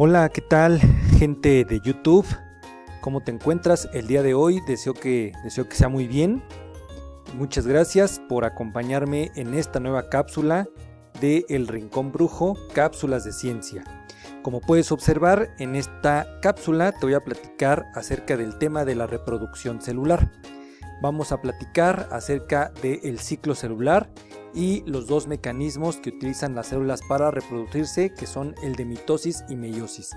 Hola, ¿qué tal, gente de YouTube? ¿Cómo te encuentras el día de hoy? Deseo que sea muy bien. Muchas gracias por acompañarme en esta nueva cápsula de El Rincón Brujo, cápsulas de ciencia. Como puedes observar, en esta cápsula te voy a platicar acerca del tema de la reproducción celular. Vamos a platicar acerca del ciclo celular y los dos mecanismos que utilizan las células para reproducirse, que son el de mitosis y meiosis.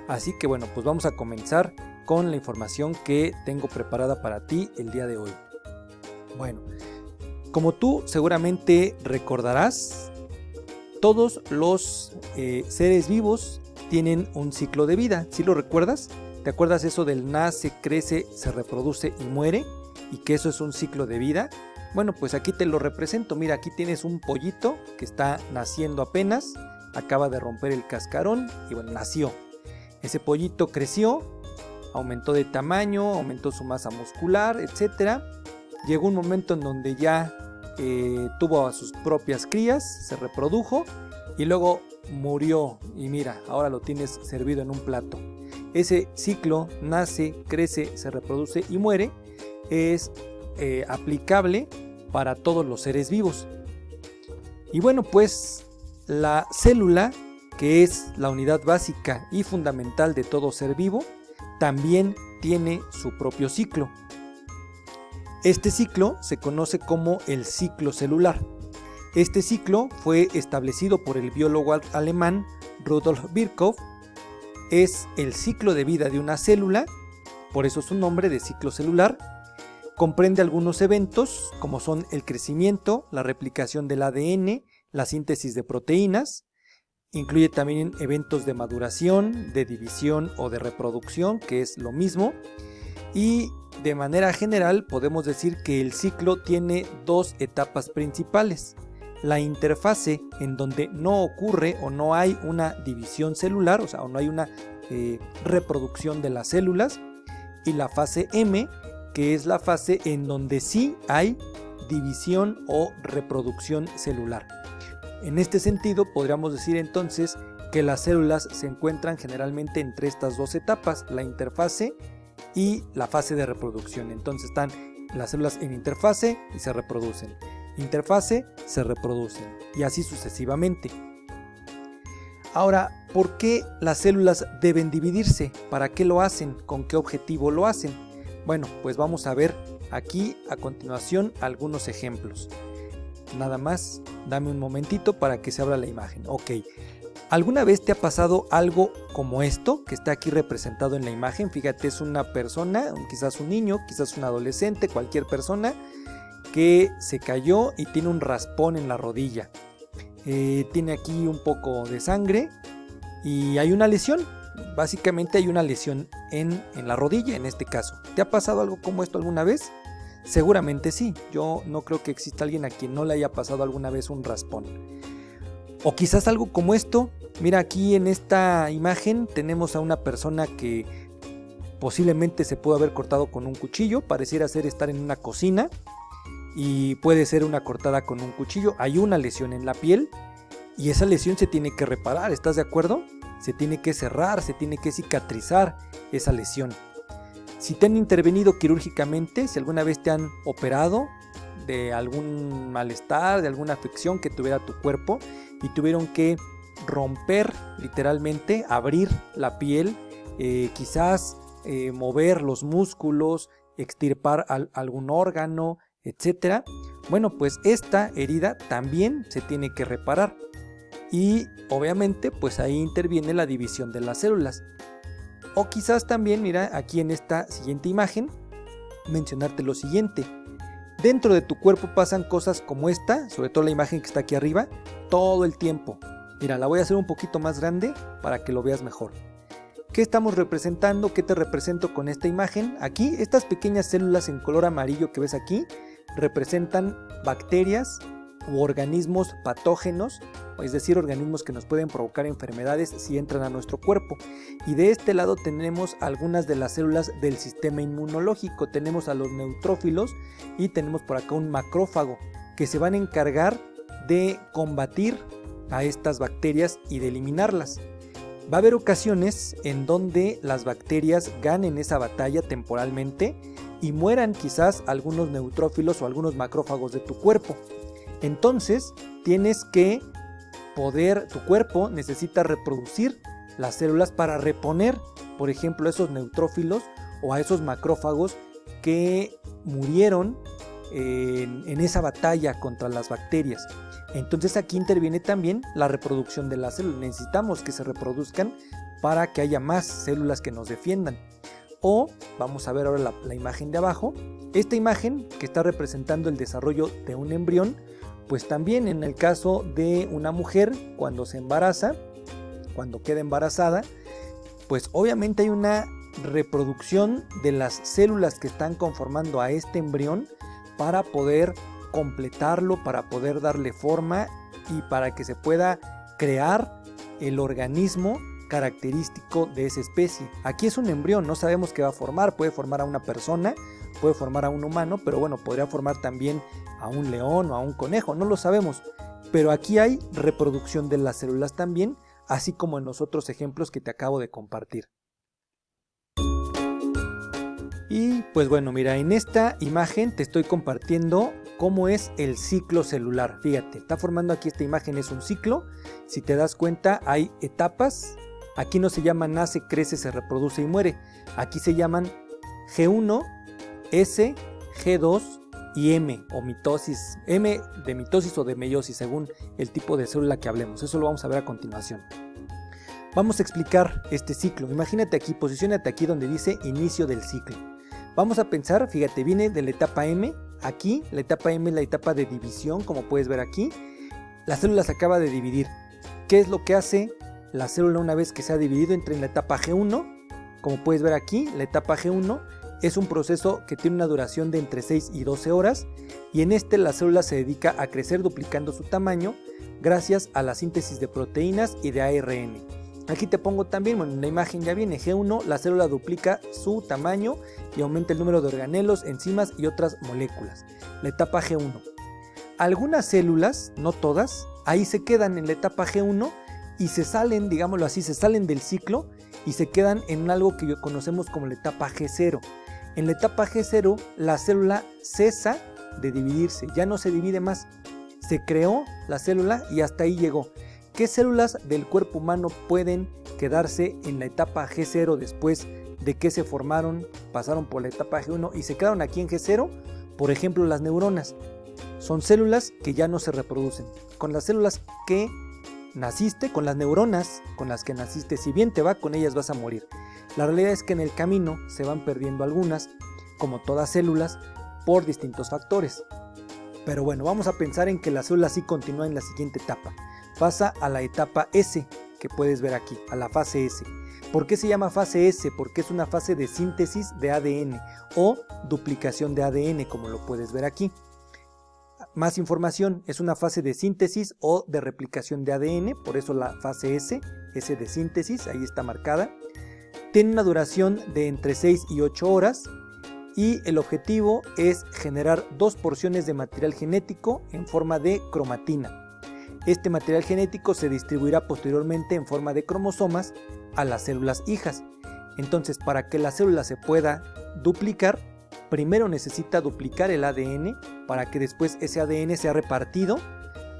Así que bueno, pues vamos a comenzar con la información que tengo preparada para ti el día de hoy. Bueno, como tú seguramente recordarás, todos los seres vivos tienen un ciclo de vida. ¿Sí lo recuerdas? ¿Te acuerdas eso del nace, crece, se reproduce y muere? Y que eso es un ciclo de vida. Bueno, pues aquí te lo represento. Mira, aquí tienes un pollito que está naciendo apenas, acaba de romper el cascarón y bueno, nació. Ese pollito creció, aumentó de tamaño, aumentó su masa muscular, etc. Llegó un momento en donde ya tuvo a sus propias crías, se reprodujo y luego murió. Y mira, ahora lo tienes servido en un plato. Ese ciclo nace, crece, se reproduce y muere es aplicable para todos los seres vivos. Y bueno, pues la célula, que es la unidad básica y fundamental de todo ser vivo, también tiene su propio ciclo. Este ciclo se conoce como el ciclo celular. Este ciclo fue establecido por el biólogo alemán Rudolf Virchow. Es el ciclo de vida de una célula, por eso su nombre de ciclo celular. Comprende algunos eventos como son el crecimiento, la replicación del ADN, la síntesis de proteínas. Incluye también eventos de maduración, de división o de reproducción, que es lo mismo. Y de manera general podemos decir que el ciclo tiene dos etapas principales. La interfase, en donde no ocurre o no hay una división celular, o sea, no hay una reproducción de las células. Y la fase M, que es la fase en donde sí hay división o reproducción celular. En este sentido, podríamos decir entonces que las células se encuentran generalmente entre estas dos etapas, la interfase y la fase de reproducción. Entonces están las células en interfase y se reproducen, interfase, se reproducen y así sucesivamente. Ahora, ¿por qué las células deben dividirse? ¿Para qué lo hacen? ¿Con qué objetivo lo hacen? Bueno, pues vamos a ver aquí a continuación algunos ejemplos. Nada más, dame un momentito para que se abra la imagen. Ok, ¿alguna vez te ha pasado algo como esto que está aquí representado en la imagen? Fíjate, es una persona, quizás un niño, quizás un adolescente, cualquier persona que se cayó y tiene un raspón en la rodilla. Tiene aquí un poco de sangre y hay una lesión. Básicamente hay una lesión en la rodilla en este caso. ¿Te ha pasado algo como esto alguna vez? Seguramente sí. Yo no creo que exista alguien a quien no le haya pasado alguna vez un raspón. O quizás algo como esto. Mira, aquí en esta imagen tenemos a una persona que posiblemente se pudo haber cortado con un cuchillo. Pareciera ser estar en una cocina y puede ser una cortada con un cuchillo. Hay una lesión en la piel y esa lesión se tiene que reparar. ¿Estás de acuerdo? Se tiene que cerrar, se tiene que cicatrizar esa lesión. Si te han intervenido quirúrgicamente, si alguna vez te han operado de algún malestar, de alguna afección que tuviera tu cuerpo y tuvieron que romper literalmente, abrir la piel, quizás mover los músculos, extirpar algún órgano, etc. Bueno, pues esta herida también se tiene que reparar. Y obviamente pues ahí interviene la división de las células. O quizás también, mira aquí en esta siguiente imagen, mencionarte lo siguiente. Dentro de tu cuerpo pasan cosas como esta, sobre todo la imagen que está aquí arriba, todo el tiempo. Mira, la voy a hacer un poquito más grande para que lo veas mejor. ¿Qué estamos representando? ¿Qué te represento con esta imagen? Aquí estas pequeñas células en color amarillo que ves aquí representan bacterias u organismos patógenos, es decir, organismos que nos pueden provocar enfermedades si entran a nuestro cuerpo. Y de este lado tenemos algunas de las células del sistema inmunológico. Tenemos a los neutrófilos y tenemos por acá un macrófago que se van a encargar de combatir a estas bacterias y de eliminarlas. Va a haber ocasiones en donde las bacterias ganen esa batalla temporalmente y mueran quizás algunos neutrófilos o algunos macrófagos de tu cuerpo. Entonces tienes que tu cuerpo necesita reproducir las células para reponer, por ejemplo, esos neutrófilos o a esos macrófagos que murieron en esa batalla contra las bacterias. Entonces aquí interviene también la reproducción de las células. Necesitamos que se reproduzcan para que haya más células que nos defiendan. O vamos a ver ahora la imagen de abajo. Esta imagen que está representando el desarrollo de un embrión, pues también en el caso de una mujer cuando se embaraza, cuando queda embarazada, pues obviamente hay una reproducción de las células que están conformando a este embrión para poder completarlo, para poder darle forma y para que se pueda crear el organismo característico de esa especie. Aquí es un embrión, no sabemos qué va a formar, puede formar a una persona, puede formar a un humano, pero bueno, podría formar también a un león o a un conejo, no lo sabemos. Pero aquí hay reproducción de las células también, así como en los otros ejemplos que te acabo de compartir. Y pues bueno, mira, en esta imagen te estoy compartiendo cómo es el ciclo celular. Fíjate, está formando aquí esta imagen, es un ciclo. Si te das cuenta, hay etapas. Aquí no se llama nace, crece, se reproduce y muere. Aquí se llaman G1, S, G2 y M, o mitosis. M de mitosis o de meiosis, según el tipo de célula que hablemos. Eso lo vamos a ver a continuación. Vamos a explicar este ciclo. Imagínate aquí, posiciónate aquí donde dice inicio del ciclo. Vamos a pensar, fíjate, viene de la etapa M. Aquí, la etapa M es la etapa de división, como puedes ver aquí. La célula se acaba de dividir. ¿Qué es lo que hace la célula una vez que se ha dividido? Entra en la etapa G1. Como puedes ver aquí, la etapa G1 es un proceso que tiene una duración de entre 6 y 12 horas. Y en este la célula se dedica a crecer duplicando su tamaño gracias a la síntesis de proteínas y de ARN. Aquí te pongo también, bueno, en la imagen ya viene G1, la célula duplica su tamaño y aumenta el número de organelos, enzimas y otras moléculas. La etapa G1. Algunas células, no todas, ahí se quedan en la etapa G1 y se salen, digámoslo así, se salen del ciclo y se quedan en algo que conocemos como la etapa G0. En la etapa G0 la célula cesa de dividirse, ya no se divide más. Se creó la célula y hasta ahí llegó. ¿Qué células del cuerpo humano pueden quedarse en la etapa G0 después de que se formaron, pasaron por la etapa G1 y se quedaron aquí en G0? Por ejemplo, las neuronas. Son células que ya no se reproducen. Con las células que naciste, con las neuronas con las que naciste, si bien te va, con ellas vas a morir. La realidad es que en el camino se van perdiendo algunas, como todas células, por distintos factores. Pero bueno, vamos a pensar en que la célula sí continúa en la siguiente etapa. Pasa a la etapa S, que puedes ver aquí, a la fase S. ¿Por qué se llama fase S? Porque es una fase de síntesis de ADN o duplicación de ADN, como lo puedes ver aquí. Más información, es una fase de síntesis o de replicación de ADN, por eso la fase S, S de síntesis, ahí está marcada. Tiene una duración de entre 6 y 8 horas y el objetivo es generar 2 porciones de material genético en forma de cromatina. Este material genético se distribuirá posteriormente en forma de cromosomas a las células hijas. Entonces, para que la célula se pueda duplicar, primero necesita duplicar el ADN para que después ese ADN sea repartido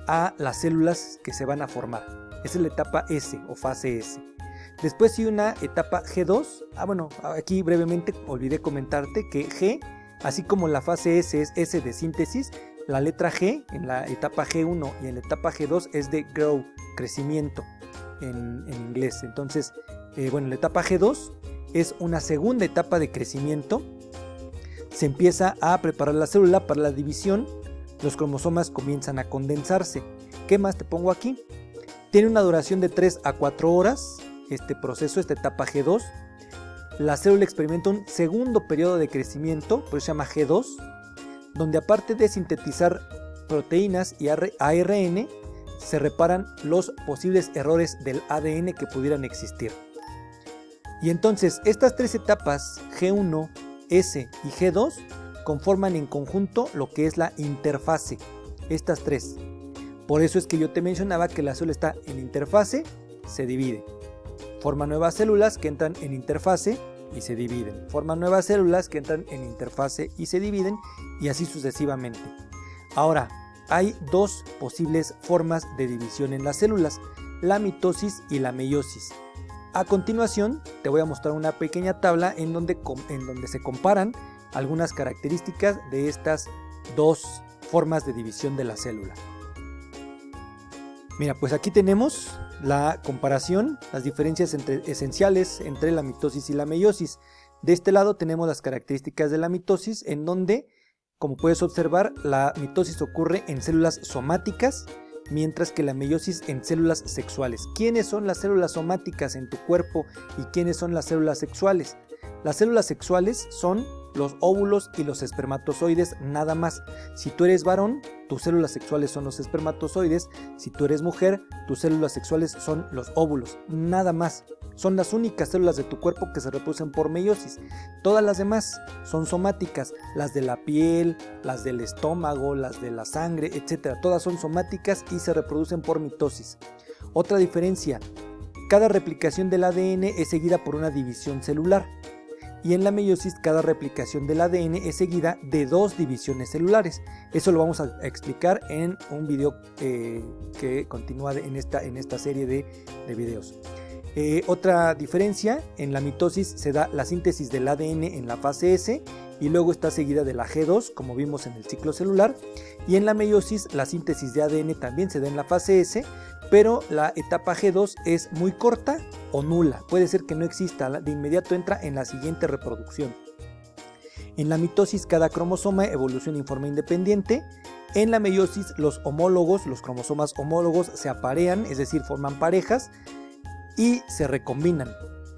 a las células que se van a formar. Esa es la etapa S o fase S. Después sigue una etapa G2. Bueno, aquí brevemente olvidé comentarte que G, así como la fase S es S de síntesis, la letra G en la etapa G1 y en la etapa G2 es de grow, crecimiento en inglés. Entonces, bueno, la etapa G2 es una segunda etapa de crecimiento. Se empieza a preparar la célula para la división. Los cromosomas comienzan a condensarse. ¿Qué más te pongo aquí? Tiene una duración de 3 a 4 horas este proceso, esta etapa G2. La célula experimenta un segundo periodo de crecimiento, por eso se llama G2, donde aparte de sintetizar proteínas y ARN, se reparan los posibles errores del ADN que pudieran existir. Y entonces estas tres etapas, G1, S y G2, conforman en conjunto lo que es la interfase, estas tres. Por eso es que yo te mencionaba que la célula está en interfase, se divide. forman nuevas células que entran en interfase y se dividen, forman nuevas células que entran en interfase y se dividen, y así sucesivamente. Ahora, hay dos posibles formas de división en las células, la mitosis y la meiosis. A continuación te voy a mostrar una pequeña tabla en donde se comparan algunas características de estas dos formas de división de la célula. Mira, pues aquí tenemos la comparación, las diferencias esenciales entre la mitosis y la meiosis. De este lado tenemos las características de la mitosis, en donde, como puedes observar, la mitosis ocurre en células somáticas, mientras que la meiosis en células sexuales. ¿Quiénes son las células somáticas en tu cuerpo y quiénes son las células sexuales? Las células sexuales son los óvulos y los espermatozoides, nada más. Si tú eres varón, tus células sexuales son los espermatozoides. Si tú eres mujer, tus células sexuales son los óvulos, nada más. Son las únicas células de tu cuerpo que se reproducen por meiosis. Todas las demás son somáticas, las de la piel, las del estómago, las de la sangre, etc. Todas son somáticas y se reproducen por mitosis. Otra diferencia: cada replicación del ADN es seguida por una división celular. Y en la meiosis, cada replicación del ADN es seguida de dos divisiones celulares. Eso lo vamos a explicar en un video que continúa en esta serie de videos. Otra diferencia: en la mitosis se da la síntesis del ADN en la fase S y luego está seguida de la G2, como vimos en el ciclo celular. Y en la meiosis la síntesis de ADN también se da en la fase S, pero la etapa G2 es muy corta o nula, puede ser que no exista, de inmediato entra en la siguiente reproducción. En la mitosis cada cromosoma evoluciona en forma independiente. En la meiosis los cromosomas homólogos se aparean, es decir, forman parejas y se recombinan,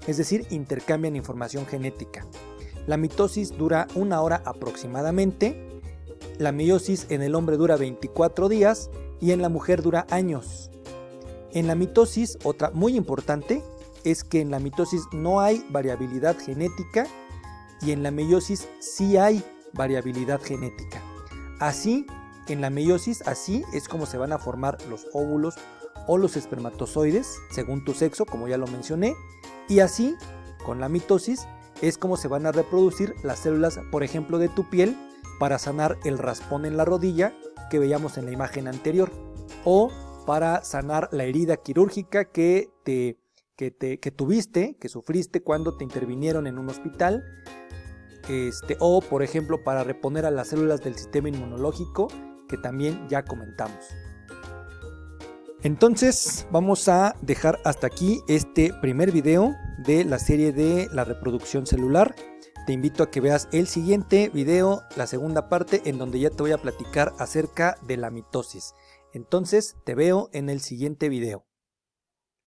es decir, intercambian información genética. La mitosis dura 1 hora aproximadamente. La meiosis en el hombre dura 24 días y en la mujer dura años. En la mitosis, otra muy importante es que en la mitosis no hay variabilidad genética y en la meiosis sí hay variabilidad genética. Así, en la meiosis, así es como se van a formar los óvulos o los espermatozoides, según tu sexo, como ya lo mencioné, y así, con la mitosis, es como se van a reproducir las células, por ejemplo, de tu piel, para sanar el raspón en la rodilla que veíamos en la imagen anterior, o para sanar la herida quirúrgica que tuviste, que sufriste cuando te intervinieron en un hospital, o por ejemplo para reponer a las células del sistema inmunológico, que también ya comentamos. Entonces vamos a dejar hasta aquí este primer video de la serie de la reproducción celular. Te invito a que veas el siguiente video, la segunda parte, en donde ya te voy a platicar acerca de la mitosis. Entonces te veo en el siguiente video.